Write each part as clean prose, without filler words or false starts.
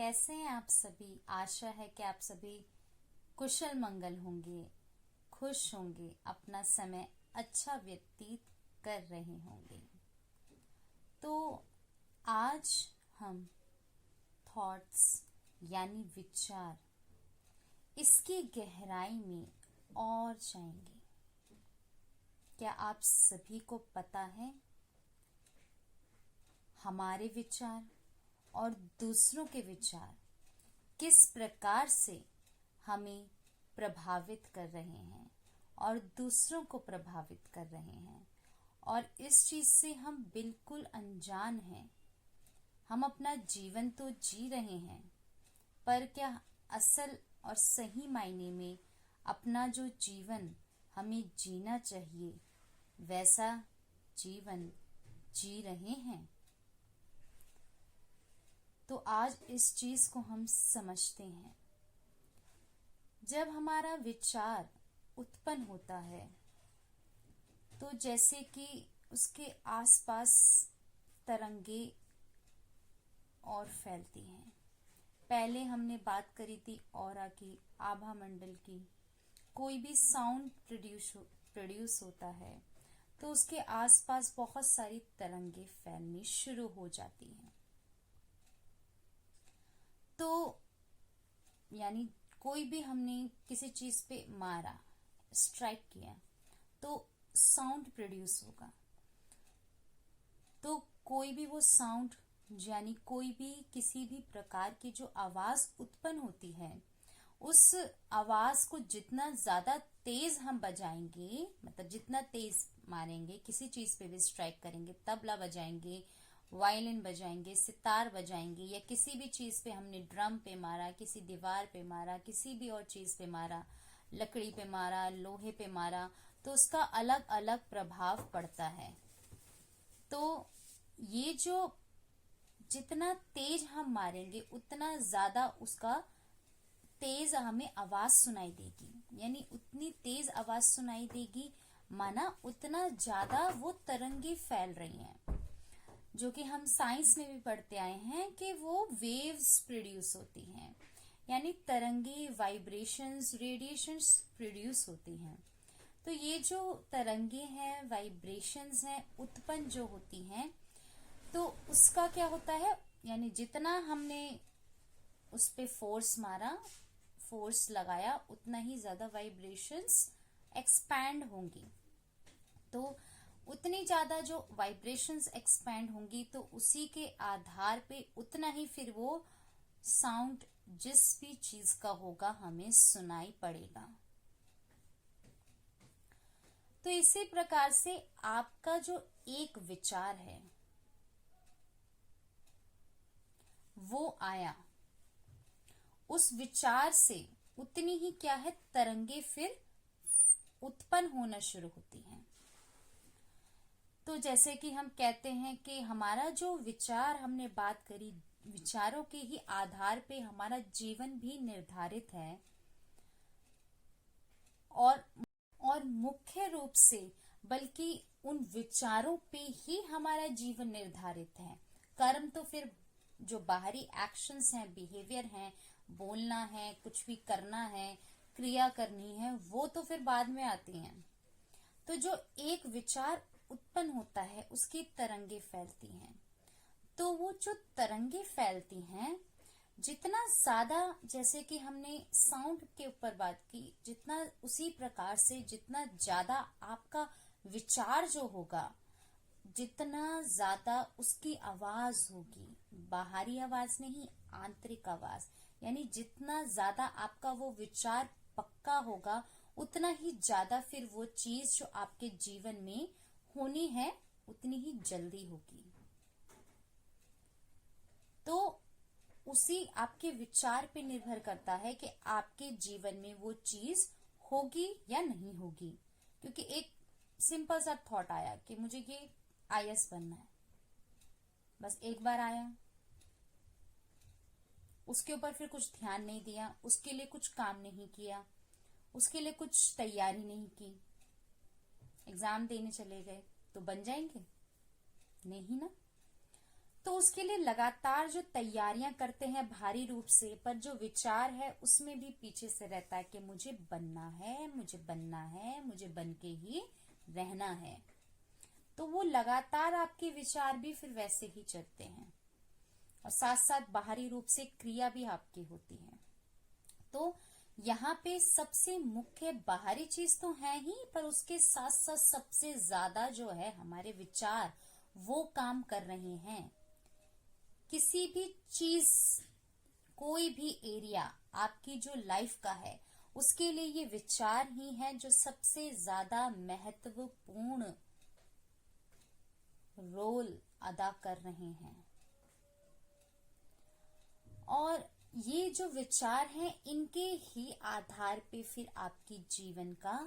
कैसे हैं आप सभी। आशा है कि आप सभी कुशल मंगल होंगे, खुश होंगे, अपना समय अच्छा व्यतीत कर रहे होंगे। तो आज हम थॉट्स यानी विचार, इसकी गहराई में और जाएंगे। क्या आप सभी को पता है हमारे विचार और दूसरों के विचार किस प्रकार से हमें प्रभावित कर रहे हैं और दूसरों को प्रभावित कर रहे हैं, और इस चीज से हम बिल्कुल अनजान हैं। हम अपना जीवन तो जी रहे हैं, पर क्या असल और सही मायने में अपना जो जीवन हमें जीना चाहिए वैसा जीवन जी रहे हैं? तो आज इस चीज को हम समझते हैं। जब हमारा विचार उत्पन्न होता है तो जैसे कि उसके आसपास तरंगे और फैलती हैं। पहले हमने बात करी थी ऑरा की, आभा मंडल की। कोई भी साउंड प्रोड्यूस होता है तो उसके आसपास बहुत सारी तरंगे फैलनी शुरू हो जाती हैं। तो यानी कोई भी हमने किसी चीज पे मारा, स्ट्राइक किया, तो साउंड प्रोड्यूस होगा। तो कोई भी वो साउंड यानी कोई भी किसी भी प्रकार की जो आवाज उत्पन्न होती है, उस आवाज को जितना ज्यादा तेज हम बजाएंगे, मतलब जितना तेज मारेंगे, किसी चीज पे भी स्ट्राइक करेंगे, तबला बजाएंगे, वायलिन बजाएंगे, सितार बजाएंगे, या किसी भी चीज पे हमने ड्रम पे मारा, किसी दीवार पे मारा, किसी भी और चीज पे मारा, लकड़ी पे मारा, लोहे पे मारा, तो उसका अलग अलग प्रभाव पड़ता है। तो ये जो जितना तेज हम मारेंगे उतना ज्यादा उसका तेज हमें आवाज सुनाई देगी, यानी उतनी तेज आवाज सुनाई देगी, माना उतना ज्यादा वो तरंगे फैल रही हैं। जो कि हम साइंस में भी पढ़ते आए हैं कि वो वेव्स प्रोड्यूस होती हैं, यानी तरंगे, वाइब्रेशंस, रेडिएशंस प्रोड्यूस होती हैं। तो ये जो तरंगे हैं, वाइब्रेशंस हैं, उत्पन्न जो होती हैं, तो उसका क्या होता है, यानी जितना हमने उस पे फोर्स मारा, फोर्स लगाया, उतना ही ज्यादा वाइब्रेशंस एक्सपैंड होंगी। तो उतनी ज्यादा जो वाइब्रेशंस एक्सपैंड होंगी, तो उसी के आधार पे उतना ही फिर वो साउंड जिस भी चीज का होगा हमें सुनाई पड़ेगा। तो इसी प्रकार से आपका जो एक विचार है वो आया, उस विचार से उतनी ही क्या है, तरंगे फिर उत्पन्न होना शुरू होती हैं। तो जैसे कि हम कहते हैं कि हमारा जो विचार, हमने बात करी, विचारों के ही आधार पे हमारा जीवन भी निर्धारित है, और मुख्य रूप से बल्कि उन विचारों पे ही हमारा जीवन निर्धारित है। कर्म तो फिर जो बाहरी एक्शंस हैं, बिहेवियर हैं, बोलना है, कुछ भी करना है, क्रिया करनी है, वो तो फिर बाद में आती हैं। तो जो एक विचार उत्पन्न होता है उसकी तरंगे फैलती हैं। तो वो जो तरंगे फैलती हैं, जितना ज्यादा, जैसे कि हमने साउंड के ऊपर बात की, जितना उसी प्रकार से जितना ज्यादा आपका विचार जो होगा, जितना ज्यादा उसकी आवाज होगी, बाहरी आवाज नहीं, आंतरिक आवाज, यानी जितना ज्यादा आपका वो विचार पक्का होगा, उतना ही ज्यादा फिर वो चीज जो आपके जीवन में होनी है उतनी ही जल्दी होगी। तो उसी आपके विचार पे निर्भर करता है कि आपके जीवन में वो चीज होगी या नहीं होगी। क्योंकि एक सिंपल सा थॉट आया कि मुझे ये आईएएस बनना है, बस एक बार आया, उसके ऊपर फिर कुछ ध्यान नहीं दिया, उसके लिए कुछ काम नहीं किया, उसके लिए कुछ तैयारी नहीं की, एग्जाम देने चले गए, तो बन जाएंगे? नहीं ना। तो उसके लिए लगातार जो तैयारियां करते हैं भारी रूप से, पर जो विचार है उसमें भी पीछे से रहता है कि मुझे बनना है, मुझे बनना है, मुझे बन के ही रहना है। तो वो लगातार आपके विचार भी फिर वैसे ही चलते हैं और साथ साथ बाहरी रूप से क्रिया भी आपकी होती है। तो यहाँ पे सबसे मुख्य बाहरी चीज तो है ही, पर उसके साथ साथ सबसे ज्यादा जो है हमारे विचार वो काम कर रहे हैं। किसी भी चीज, कोई भी एरिया आपकी जो लाइफ का है, उसके लिए ये विचार ही है जो सबसे ज्यादा महत्वपूर्ण रोल अदा कर रहे हैं। और ये जो विचार हैं, इनके ही आधार पे फिर आपकी जीवन का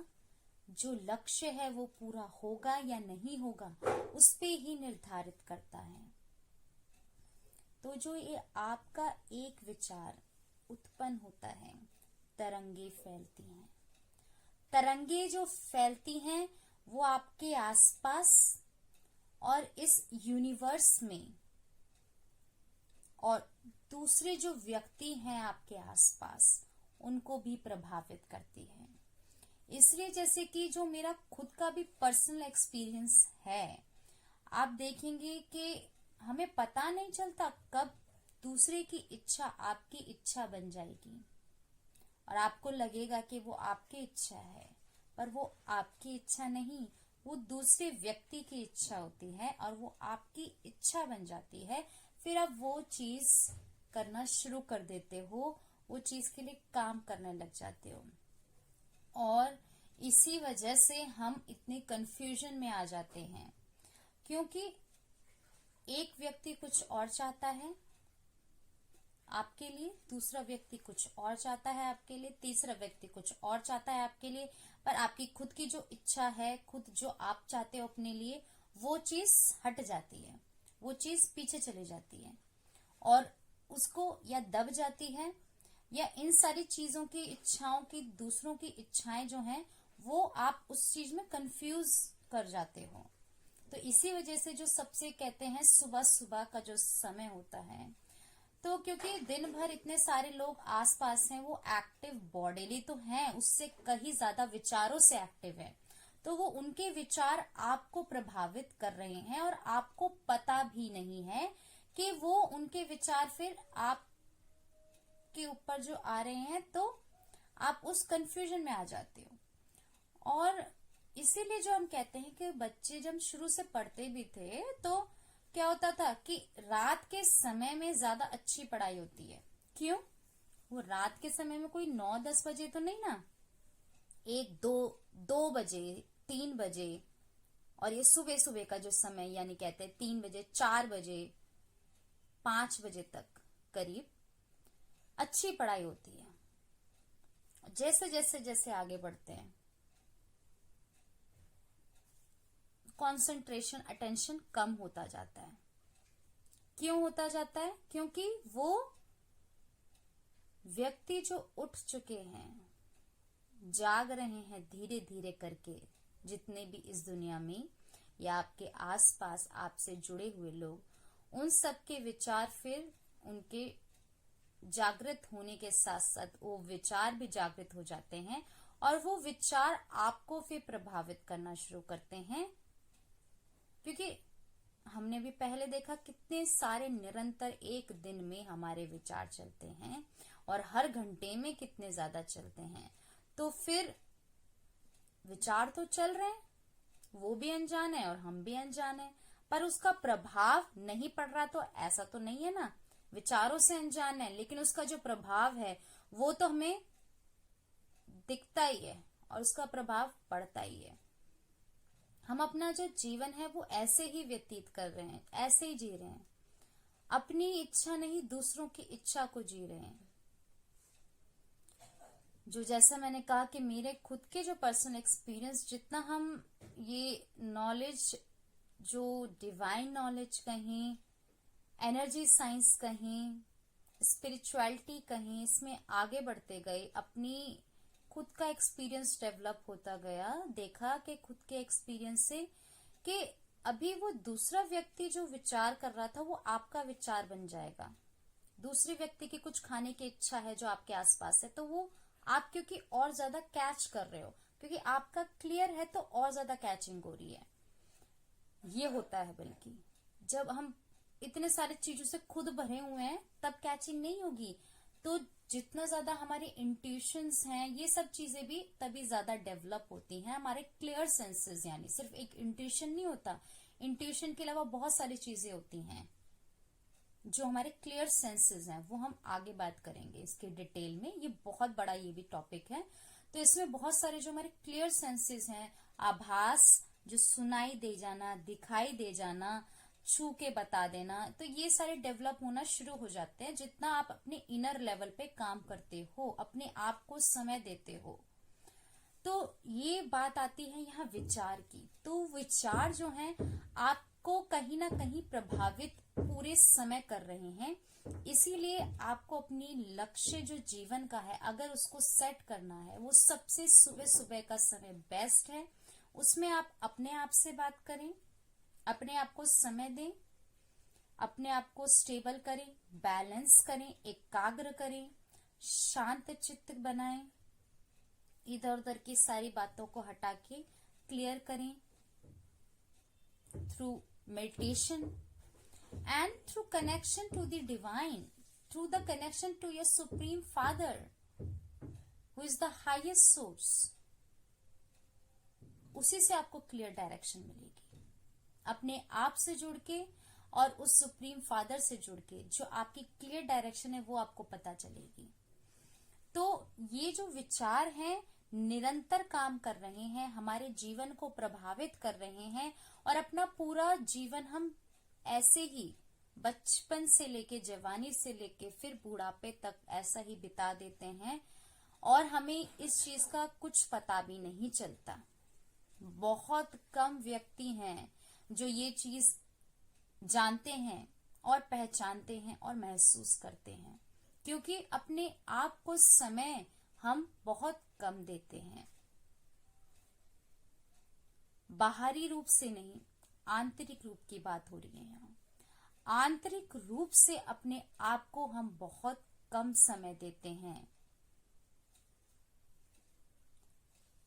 जो लक्ष्य है वो पूरा होगा या नहीं होगा, उस पे ही निर्धारित करता है। तो जो ये आपका एक विचार उत्पन्न होता है, तरंगे फैलती हैं। तरंगे जो फैलती हैं वो आपके आसपास और इस यूनिवर्स में और दूसरे जो व्यक्ति हैं आपके आसपास, उनको भी प्रभावित करती है। इसलिए जैसे कि जो मेरा खुद का भी पर्सनल एक्सपीरियंस है, आप देखेंगे कि हमें पता नहीं चलता कब दूसरे की इच्छा आपकी इच्छा बन जाएगी और आपको लगेगा कि वो आपकी इच्छा है, पर वो आपकी इच्छा नहीं, वो दूसरे व्यक्ति की इच्छा होती है और वो आपकी इच्छा बन जाती है। फिर आप वो चीज करना शुरू कर देते हो, वो चीज के लिए काम करने लग जाते हो और इसी वजह से हम इतने कंफ्यूजन में आ जाते हैं, क्योंकि एक व्यक्ति कुछ और चाहता है आपके लिए, दूसरा व्यक्ति कुछ और चाहता है आपके लिए, तीसरा व्यक्ति कुछ और चाहता है आपके लिए, पर आपकी खुद की जो इच्छा है, खुद जो आप चाहते हो अपने लिए, वो चीज हट जाती है, वो चीज पीछे चली जाती है और उसको या दब जाती है, या इन सारी चीजों की इच्छाओं की, दूसरों की इच्छाएं जो हैं, वो आप उस चीज में कंफ्यूज कर जाते हो। तो इसी वजह से जो सबसे कहते हैं सुबह सुबह का जो समय होता है, तो क्योंकि दिन भर इतने सारे लोग आसपास हैं, वो एक्टिव बॉडीली तो हैं, उससे कहीं ज्यादा विचारों से एक्टिव है, तो वो उनके विचार आपको प्रभावित कर रहे हैं और आपको पता भी नहीं है कि वो उनके विचार फिर आप के ऊपर जो आ रहे हैं, तो आप उस कंफ्यूजन में आ जाते हो। और इसीलिए जो हम कहते हैं कि बच्चे जब शुरू से पढ़ते भी थे, तो क्या होता था कि रात के समय में ज्यादा अच्छी पढ़ाई होती है। क्यों? वो रात के समय में कोई 9-10 बजे तो नहीं ना, 1-2 बजे, 3 बजे, और ये सुबह सुबह का जो समय, यानी कहते हैं 3 बजे, 4 बजे, 5 बजे तक करीब अच्छी पढ़ाई होती है। जैसे जैसे जैसे आगे बढ़ते हैं, कंसंट्रेशन, अटेंशन कम होता जाता है। क्यों होता जाता है? क्योंकि वो व्यक्ति जो उठ चुके हैं, जाग रहे हैं धीरे धीरे करके, जितने भी इस दुनिया में या आपके आसपास आपसे जुड़े हुए लोग, उन सब के विचार फिर उनके जागृत होने के साथ साथ वो विचार भी जागृत हो जाते हैं और वो विचार आपको फिर प्रभावित करना शुरू करते हैं। क्योंकि हमने भी पहले देखा कितने सारे निरंतर एक दिन में हमारे विचार चलते हैं और हर घंटे में कितने ज्यादा चलते हैं। तो फिर विचार तो चल रहे हैं, वो भी अनजान है और हम भी अनजान है, पर उसका प्रभाव नहीं पड़ रहा, तो ऐसा तो नहीं है ना। विचारों से अनजान है, लेकिन उसका जो प्रभाव है वो तो हमें दिखता ही है और उसका प्रभाव पड़ता ही है। हम अपना जो जीवन है वो ऐसे ही व्यतीत कर रहे हैं, ऐसे ही जी रहे हैं, अपनी इच्छा नहीं दूसरों की इच्छा को जी रहे हैं। जो जैसा मैंने कहा कि मेरे खुद के जो पर्सनल एक्सपीरियंस, जितना हम ये नॉलेज, जो डिवाइन नॉलेज कहीं, एनर्जी साइंस कहीं, स्पिरिचुअलिटी कहीं, इसमें आगे बढ़ते गए, अपनी खुद का एक्सपीरियंस डेवलप होता गया, देखा कि खुद के एक्सपीरियंस से कि अभी वो दूसरा व्यक्ति जो विचार कर रहा था वो आपका विचार बन जाएगा। दूसरे व्यक्ति की कुछ खाने की इच्छा है जो आपके आसपास है, तो वो आप क्योंकि और ज्यादा कैच कर रहे हो, क्योंकि आपका क्लियर है तो और ज्यादा कैचिंग हो रही है। ये होता है, बल्कि जब हम इतने सारे चीजों से खुद भरे हुए हैं तब कैचिंग नहीं होगी। तो जितना ज्यादा हमारे इंट्यूशंस हैं, ये सब चीजें भी तभी ज्यादा डेवलप होती हैं। हमारे क्लियर सेंसेस, यानी सिर्फ एक इंट्यूशन नहीं होता, इंट्यूशन के अलावा बहुत सारी चीजें होती हैं जो हमारे क्लियर सेंसेस हैं। वो हम आगे बात करेंगे इसके डिटेल में, ये बहुत बड़ा ये भी टॉपिक है। तो इसमें बहुत सारे जो हमारे क्लियर सेंसेस हैं, आभास, जो सुनाई दे जाना, दिखाई दे जाना, छू के बता देना, तो ये सारे डेवलप होना शुरू हो जाते हैं जितना आप अपने इनर लेवल पे काम करते हो, अपने आप को समय देते हो। तो ये बात आती है यहाँ विचार की। तो विचार जो हैं आपको कहीं ना कहीं प्रभावित पूरे समय कर रहे हैं। इसीलिए आपको अपनी लक्ष्य जो जीवन का है, अगर उसको सेट करना है, वो सबसे सुबह सुबह का समय बेस्ट है। उसमें आप अपने आप से बात करें, अपने आप को समय दें, अपने आप को स्टेबल करें, बैलेंस करें, एकाग्र करें, शांत चित्त बनाएं, इधर उधर की सारी बातों को हटा के क्लियर करें through meditation and through connection to the divine, through the connection to your supreme father who is the highest source। उसी से आपको क्लियर डायरेक्शन मिलेगी, अपने आप से जुड़ के और उस सुप्रीम फादर से जुड़ के जो आपकी क्लियर डायरेक्शन है वो आपको पता चलेगी। तो ये जो विचार हैं निरंतर काम कर रहे हैं, हमारे जीवन को प्रभावित कर रहे हैं, और अपना पूरा जीवन हम ऐसे ही बचपन से लेके जवानी से लेके फिर बुढ़ापे तक ऐसा ही बिता देते हैं, और हमें इस चीज का कुछ पता भी नहीं चलता। बहुत कम व्यक्ति हैं जो ये चीज जानते हैं और पहचानते हैं और महसूस करते हैं, क्योंकि अपने आप को समय हम बहुत कम देते हैं। बाहरी रूप से नहीं, आंतरिक रूप की बात हो रही है यहाँ। आंतरिक रूप से अपने आप को हम बहुत कम समय देते हैं,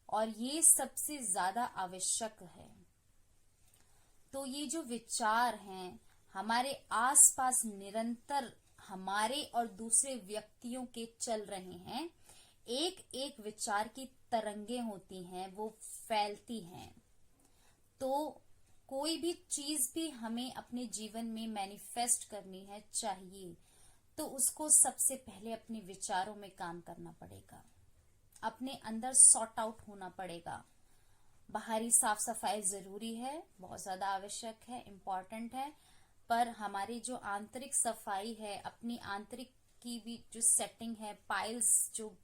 और ये सबसे ज्यादा आवश्यक है। तो ये जो विचार हैं हमारे आसपास निरंतर हमारे और दूसरे व्यक्तियों के चल रहे हैं, एक एक विचार की तरंगें होती हैं, वो फैलती हैं। तो कोई भी चीज भी हमें अपने जीवन में मैनिफेस्ट करनी है चाहिए, तो उसको सबसे पहले अपने विचारों में काम करना पड़ेगा, अपने अंदर सॉर्ट आउट होना पड़ेगा। बाहरी साफ सफाई जरूरी है, बहुत ज्यादा आवश्यक है, इम्पोर्टेंट है, पर हमारी जो आंतरिक सफाई है, अपनी आंतरिक की भी जो सेटिंग है, पाइल्स जो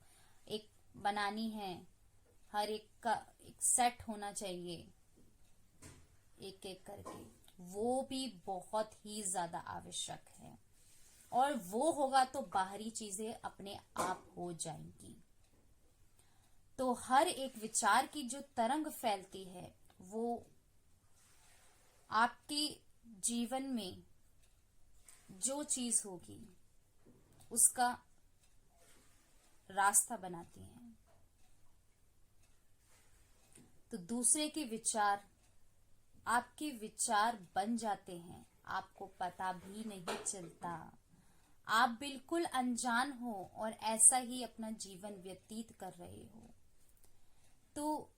एक बनानी है, हर एक का एक सेट होना चाहिए एक एक करके, वो भी बहुत ही ज्यादा आवश्यक है। और वो होगा तो बाहरी चीजें अपने आप हो जाएंगी। तो हर एक विचार की जो तरंग फैलती है वो आपके जीवन में जो चीज होगी उसका रास्ता बनाती है। तो दूसरे के विचार आपके विचार बन जाते हैं, आपको पता भी नहीं चलता। आप बिल्कुल अनजान हो और ऐसा ही अपना जीवन व्यतीत कर रहे हो। तो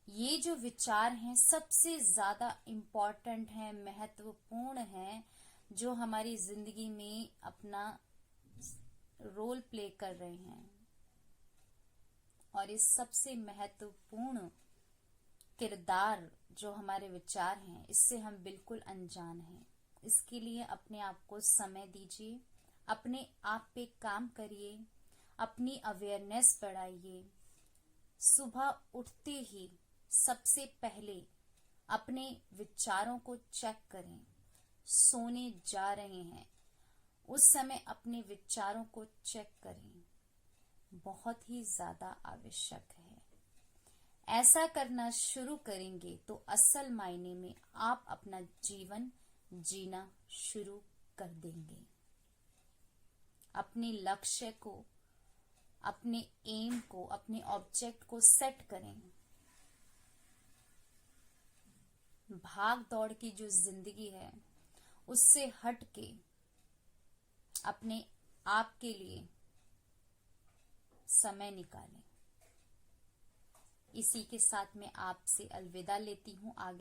ये जो विचार हैं सबसे ज्यादा इम्पोर्टेंट हैं, महत्वपूर्ण हैं, जो हमारी जिंदगी में अपना रोल प्ले कर रहे हैं। और इस सबसे महत्वपूर्ण किरदार जो हमारे विचार हैं, इससे हम बिल्कुल अनजान हैं। इसके लिए अपने आप को समय दीजिए, अपने आप पे काम करिए, अपनी अवेयरनेस बढ़ाइए। सुबह उठते ही सबसे पहले अपने विचारों को चेक करें। सोने जा रहे हैं उस समय अपने विचारों को चेक करें, बहुत ही ज्यादा आवश्यक है। ऐसा करना शुरू करेंगे तो असल मायने में आप अपना जीवन जीना शुरू कर देंगे। अपने लक्ष्य को, अपने एम को, अपने ऑब्जेक्ट को सेट करें। भाग दौड़ की जो जिंदगी है उससे हट के अपने आप के लिए समय निकालें। इसी के साथ मैं आपसे अलविदा लेती हूँ। आगे